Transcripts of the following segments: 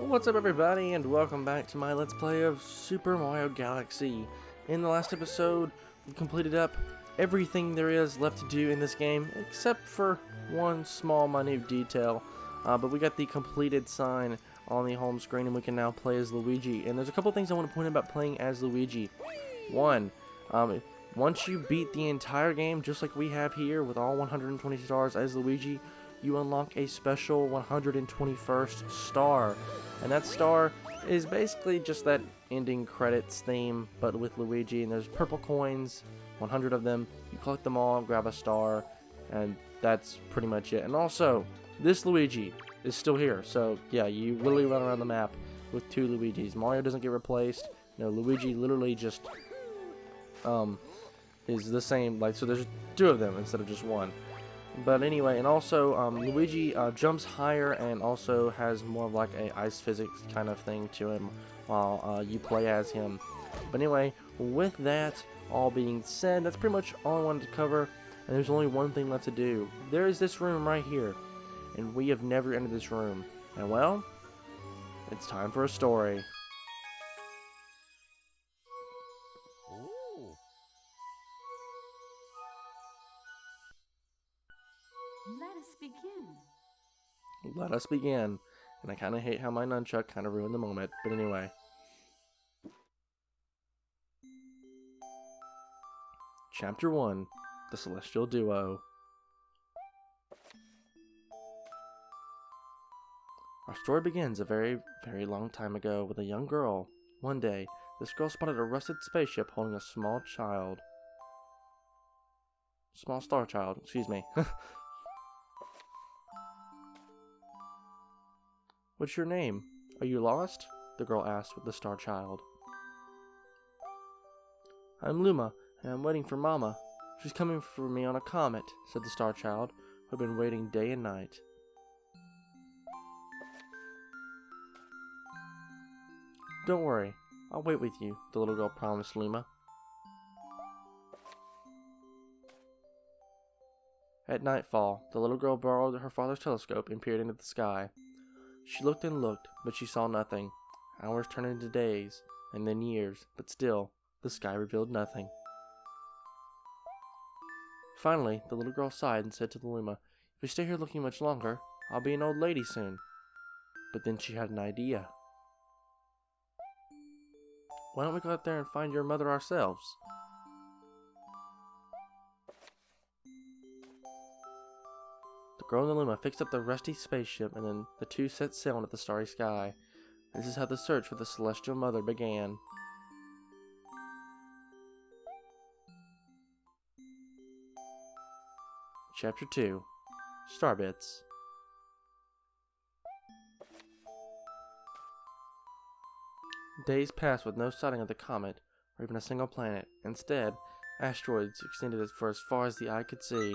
What's up everybody, and welcome back to my Let's Play of Super Mario Galaxy. In the last episode, we completed up everything there is left to do in this game, except for one small minute detail. But we got the completed sign on the home screen, and we can now play as Luigi. And there's a couple things I want to point out about playing as Luigi. One, once you beat the entire game, just like we have here, with all 120 stars as Luigi, you unlock a special 121st star, and that star is basically just that ending credits theme, but with Luigi. And there's purple coins, 100 of them. You collect them all, grab a star, and that's pretty much it. And also, this Luigi is still here, so yeah, you literally run around the map with two Luigis. Mario doesn't get replaced. No, Luigi literally just is the same, like, so there's two of them instead of just one. But anyway, and also Luigi jumps higher and also has more of like a ice physics kind of thing to him while you play as him. But anyway, with that all being said, that's pretty much all I wanted to cover, and there's only one thing left to do. There is this room right here, and we have never entered this room. And well, it's time for a story. Let us begin. Let us begin. And I kind of hate how my nunchuck kind of ruined the moment, but anyway. Chapter 1, The Celestial Duo. Our story begins a very, very long time ago with a young girl. One day, this girl spotted a rusted spaceship holding a small child. Small star child, excuse me. What's your name? Are you lost? The girl asked with the star child. I'm Luma, and I'm waiting for Mama. She's coming for me on a comet, said the star child, who had been waiting day and night. Don't worry, I'll wait with you, the little girl promised Luma. At nightfall, the little girl borrowed her father's telescope and peered into the sky. She looked and looked, but she saw nothing. Hours turned into days, and then years, but still, the sky revealed nothing. Finally, the little girl sighed and said to the Luma, "If we stay here looking much longer, I'll be an old lady soon." But then she had an idea. Why don't we go out there and find your mother ourselves? The girl and the Luma fixed up the rusty spaceship, and then the two set sail into the starry sky. This is how the search for the Celestial Mother began. Chapter 2, Starbits. Days passed with no sighting of the comet, or even a single planet. Instead, asteroids extended for as far as the eye could see.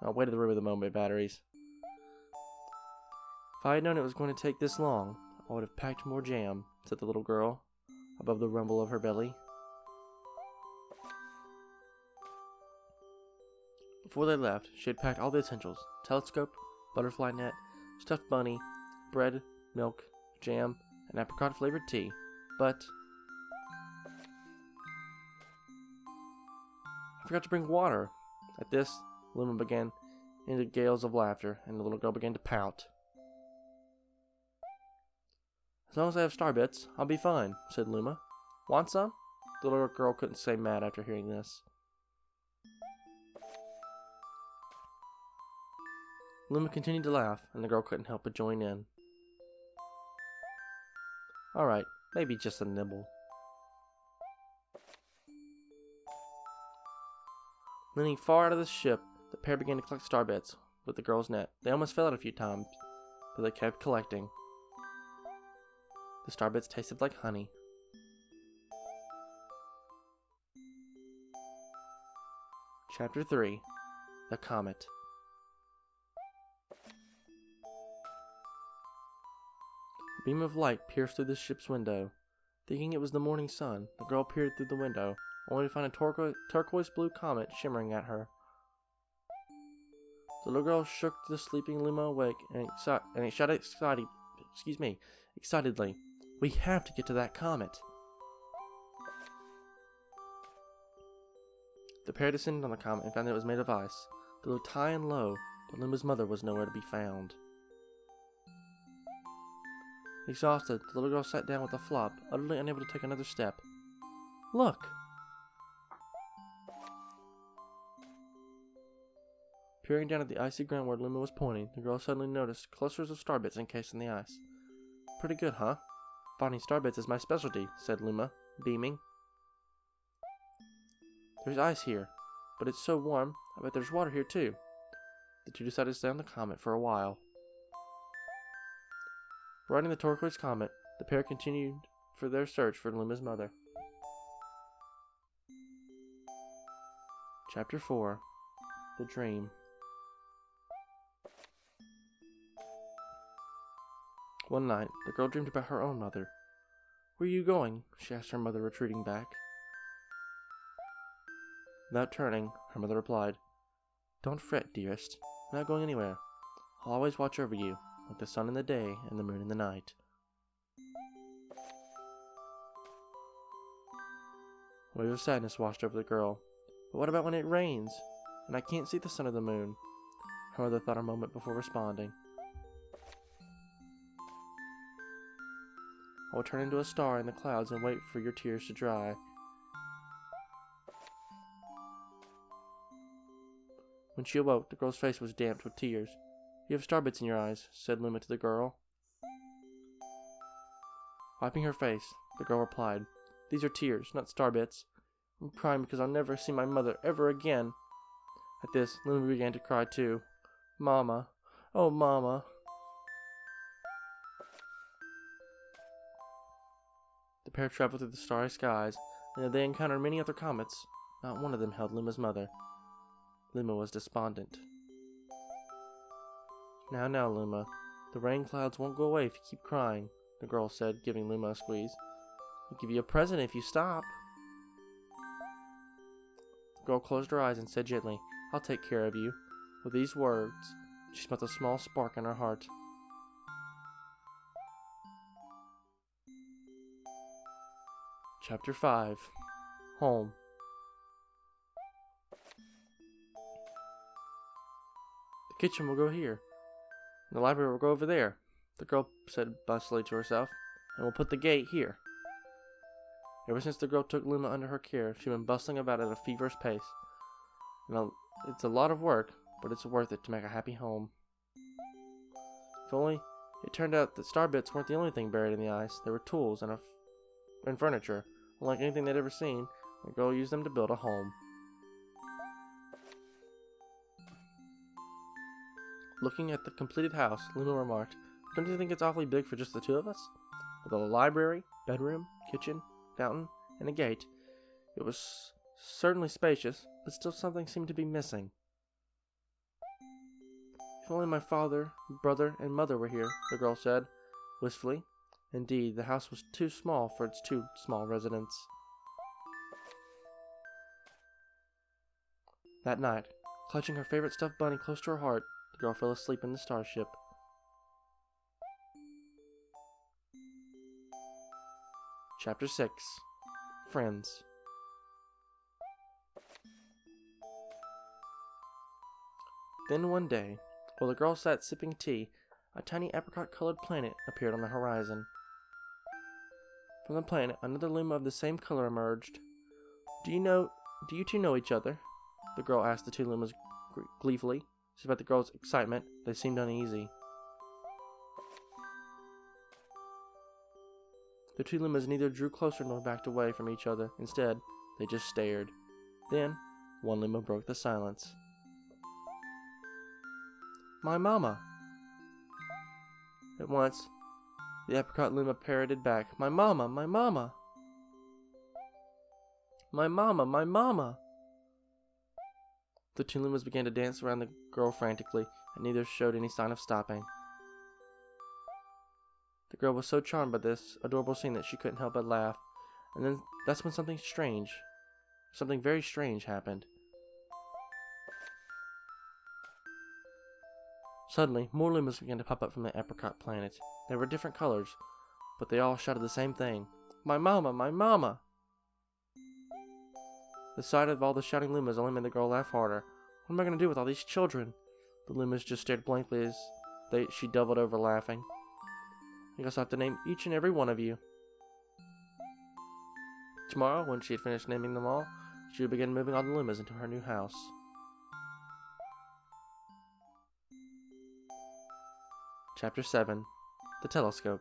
I'll wait to the river the moment, batteries. If I had known it was going to take this long, I would have packed more jam, said the little girl, above the rumble of her belly. Before they left, she had packed all the essentials: telescope, butterfly net, stuffed bunny, bread, milk, jam, and apricot-flavored tea. But I forgot to bring water. At this, Luma began into gales of laughter, and the little girl began to pout. As long as I have starbits, I'll be fine, said Luma. Want some? The little girl couldn't stay mad after hearing this. Luma continued to laugh, and the girl couldn't help but join in. Alright, maybe just a nibble. Leaning far out of the ship, the pair began to collect starbits with the girl's net. They almost fell out a few times, but they kept collecting. The starbits tasted like honey. Chapter 3, The Comet. A beam of light pierced through the ship's window. Thinking it was the morning sun, the girl peered through the window, only to find a turquoise blue comet shimmering at her. The little girl shook the sleeping Luma awake and excitedly. We have to get to that comet. The pair descended on the comet and found that it was made of ice. They looked high and low, but Luma's mother was nowhere to be found. Exhausted, the little girl sat down with a flop, utterly unable to take another step. Look! Peering down at the icy ground where Luma was pointing, the girl suddenly noticed clusters of starbits encased in the ice. Pretty good, huh? Finding starbits is my specialty, said Luma, beaming. There's ice here, but it's so warm, I bet there's water here too. The two decided to stay on the comet for a while. Riding the turquoise comet, the pair continued for their search for Luma's mother. Chapter 4. The Dream. One night, the girl dreamed about her own mother. Where are you going? She asked her mother, retreating back. Without turning, her mother replied, Don't fret, dearest. I'm not going anywhere. I'll always watch over you, like the sun in the day and the moon in the night. A wave of sadness washed over the girl. But what about when it rains, and I can't see the sun or the moon? Her mother thought a moment before responding. I will turn into a star in the clouds and wait for your tears to dry. When she awoke, the girl's face was damped with tears. You have starbits in your eyes, said Luma to the girl. Wiping her face, the girl replied, These are tears, not starbits. I'm crying because I'll never see my mother ever again. At this, Luma began to cry too. Mama, oh Mama. The pair traveled through the starry skies, and they encountered many other comets. Not one of them held Luma's mother. Luma was despondent. Now, Luma. The rain clouds won't go away if you keep crying, the girl said, giving Luma a squeeze. I'll give you a present if you stop. The girl closed her eyes and said gently, I'll take care of you. With these words, she smelt a small spark in her heart. Chapter 5. Home. The kitchen will go here. The library will go over there, the girl said bustily to herself, and we'll put the gate here. Ever since the girl took Luma under her care, she'd been bustling about at a feverish pace. It's a lot of work, but it's worth it to make a happy home. If only it turned out that starbits weren't the only thing buried in the ice. There were tools and furniture. Unlike anything they'd ever seen, the girl used them to build a home. Looking at the completed house, Luma remarked, Don't you think it's awfully big for just the two of us? With a library, bedroom, kitchen, fountain, and a gate, it was certainly spacious, but still something seemed to be missing. If only my father, brother, and mother were here, the girl said, wistfully. Indeed, the house was too small for its two small residents. That night, clutching her favorite stuffed bunny close to her heart, the girl fell asleep in the starship. Chapter 6. Friends. Then one day, while the girl sat sipping tea, a tiny apricot-colored planet appeared on the horizon. From the planet, another Luma of the same color emerged. Do you two know each other? The girl asked the two Lumas gleefully. Despite the girl's excitement, they seemed uneasy. The two Lumas neither drew closer nor backed away from each other. Instead, they just stared. Then, one Luma broke the silence. My mama! At once, the apricot Luma parroted back, My mama! My mama! My mama! My mama! The two Lumas began to dance around the girl frantically, and neither showed any sign of stopping. The girl was so charmed by this adorable scene that she couldn't help but laugh, and then that's when something very strange happened. Suddenly, more Lumas began to pop up from the apricot planet. They were different colors, but they all shouted the same thing. My mama! My mama! The sight of all the shouting Lumas only made the girl laugh harder. What am I going to do with all these children? The Lumas just stared blankly as she doubled over laughing. I guess I'll have to name each and every one of you. Tomorrow, when she had finished naming them all, she would begin moving all the Lumas into her new house. Chapter 7. The Telescope.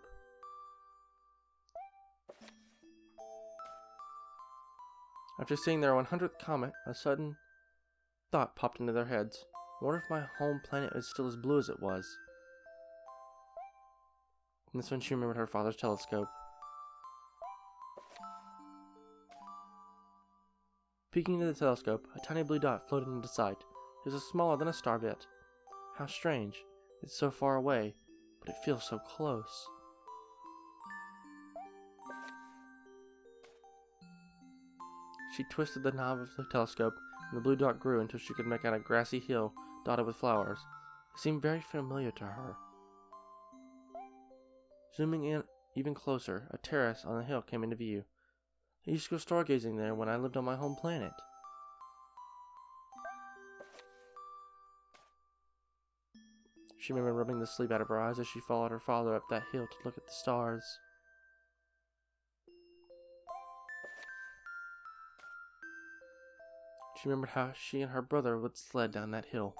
After seeing their 100th comet, a sudden thought popped into their heads. What if my home planet was still as blue as it was? And that's when she remembered her father's telescope. Peeking into the telescope, a tiny blue dot floated into sight. It was smaller than a star bit. How strange. It's so far away, but it feels so close. She twisted the knob of the telescope, and the blue dot grew until she could make out a grassy hill dotted with flowers. It seemed very familiar to her. Zooming in even closer, a terrace on the hill came into view. I used to go stargazing there when I lived on my home planet. She remembered rubbing the sleep out of her eyes as she followed her father up that hill to look at the stars. She remembered how she and her brother would sled down that hill.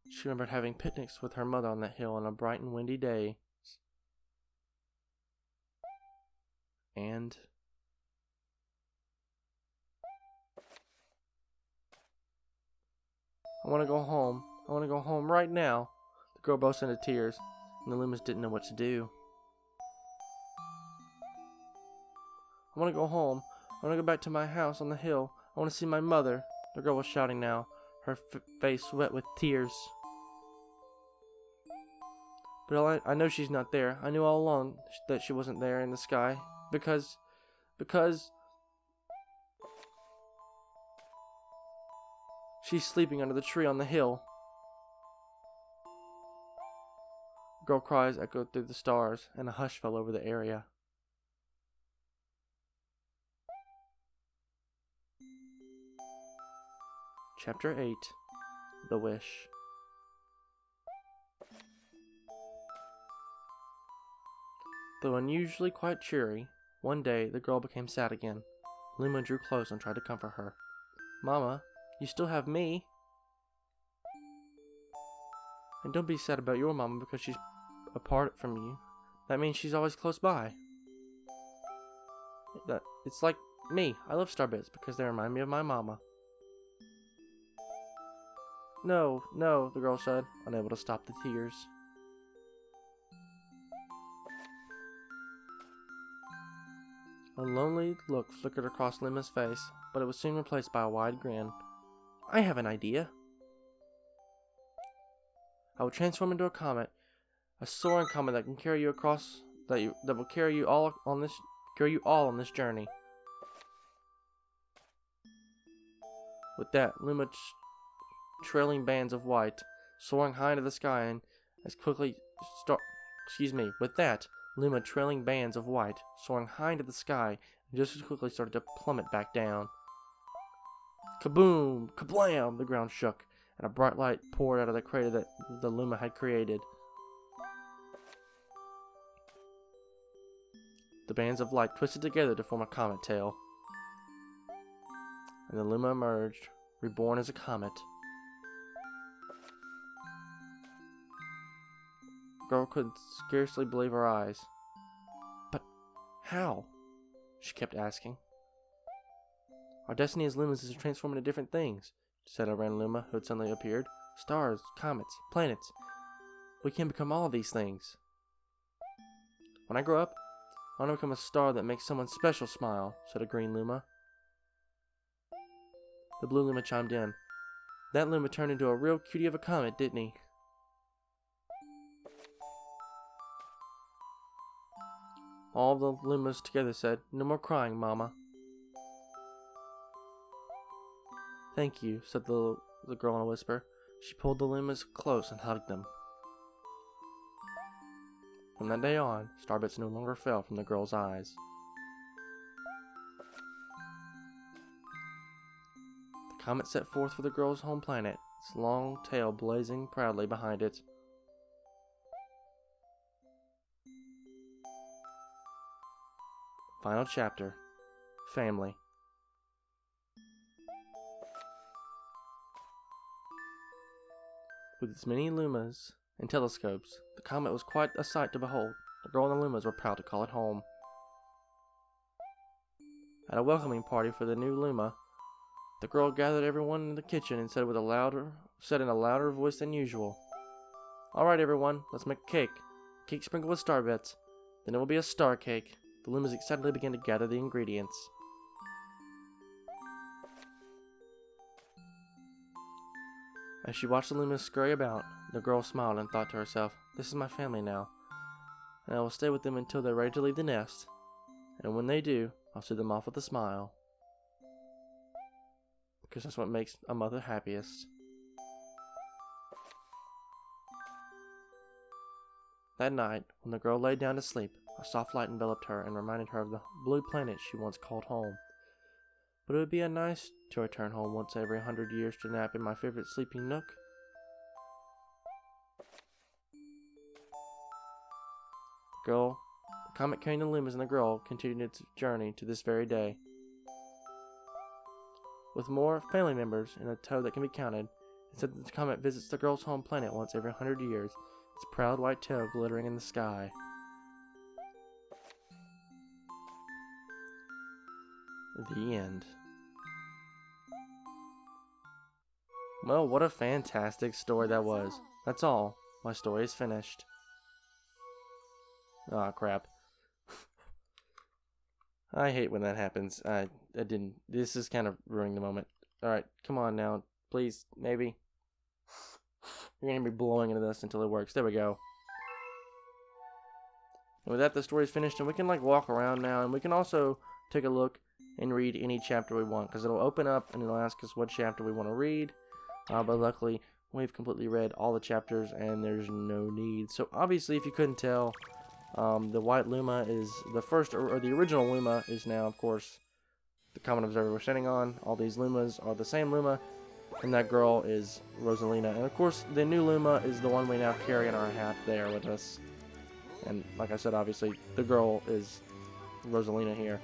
She remembered having picnics with her mother on that hill on a bright and windy day. And I want to go home. I want to go home right now. The girl burst into tears, and the Lumas didn't know what to do. I want to go home. I want to go back to my house on the hill. I want to see my mother. The girl was shouting now, her face wet with tears. But I know she's not there. I knew all along that she wasn't there in the sky. Because she's sleeping under the tree on the hill. Girl cries echoed through the stars, and a hush fell over the area. Chapter 8. The Wish. Though unusually quite cheery, one day the girl became sad again. Luma drew close and tried to comfort her. Mama, you still have me. And don't be sad about your mama because she's apart from you. That means she's always close by. It's like me. I love Starbits because they remind me of my mama. No, no, the girl said, unable to stop the tears. A lonely look flickered across Luma's face, but it was soon replaced by a wide grin. I have an idea. I will transform into a comet, a soaring comet that can carry you across, that will carry you all on this journey. With that, Luma trailing bands of white, soaring high into the sky, and with that, Luma trailing bands of white, soaring high into the sky, and just as quickly started to plummet back down. Kaboom! Kablam! The ground shook, and a bright light poured out of the crater that the Luma had created. The bands of light twisted together to form a comet tail, and the Luma emerged, reborn as a comet. The girl could scarcely believe her eyes. But how? She kept asking. Our destiny as Lumas is to transform into different things, said a random Luma who had suddenly appeared. Stars, comets, planets. We can become all of these things. When I grow up, I want to become a star that makes someone special smile, said a green Luma. The blue Luma chimed in. That Luma turned into a real cutie of a comet, didn't he? All the Lumas together said, No more crying, Mama. Thank you, said the girl in a whisper. She pulled the Lumas close and hugged them. From that day on, starbits no longer fell from the girl's eyes. The comet set forth for the girl's home planet, its long tail blazing proudly behind it. Final chapter. Family. With its many lumas and telescopes, the comet was quite a sight to behold. The girl and the lumas were proud to call it home. At a welcoming party for the new luma, the girl gathered everyone in the kitchen and said in a louder voice than usual, "Alright everyone, let's make a cake. Cake sprinkled with star bits. Then it will be a star cake." The lumas excitedly began to gather the ingredients. As she watched the lumas scurry about, the girl smiled and thought to herself, "This is my family now, and I will stay with them until they're ready to leave the nest. And when they do, I'll see them off with a smile." Because that's what makes a mother happiest. That night, when the girl lay down to sleep, a soft light enveloped her and reminded her of the blue planet she once called home. But it would be nice to return home once every 100 years to nap in my favorite sleeping nook. The comet carrying the lumas and the girl continued its journey to this very day. With more family members in a tow that can be counted, it said that the comet visits the girl's home planet once every 100 years, its proud white tail glittering in the sky. The end. Well, what a fantastic story that was. That's all. My story is finished. Aw, crap. I hate when that happens. I didn't. This is kind of ruining the moment. Alright, come on now. Please, maybe. You're going to be blowing into this until it works. There we go. And with that, the story is finished, and we can walk around now, and we can also take a look and read any chapter we want, because it'll open up and it'll ask us what chapter we want to read. But luckily, we've completely read all the chapters, and there's no need. So obviously, if you couldn't tell, the white Luma is the first, or the original Luma is now, of course, the common observer we're standing on. All these Lumas are the same Luma, and that girl is Rosalina. And of course, the new Luma is the one we now carry in our hat there with us. And like I said, obviously, the girl is Rosalina here.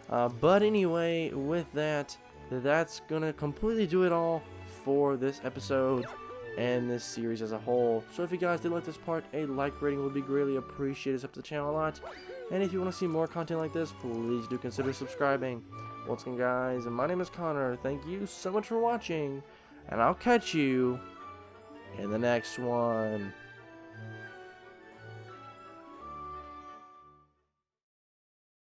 But anyway, with that, that's gonna completely do it all for this episode and this series as a whole. So if you guys did like this part, a like rating would be greatly appreciated. It's helps the channel a lot. And if you want to see more content like this, please do consider subscribing. Once again, guys, my name is Connor. Thank you so much for watching, and I'll catch you in the next one.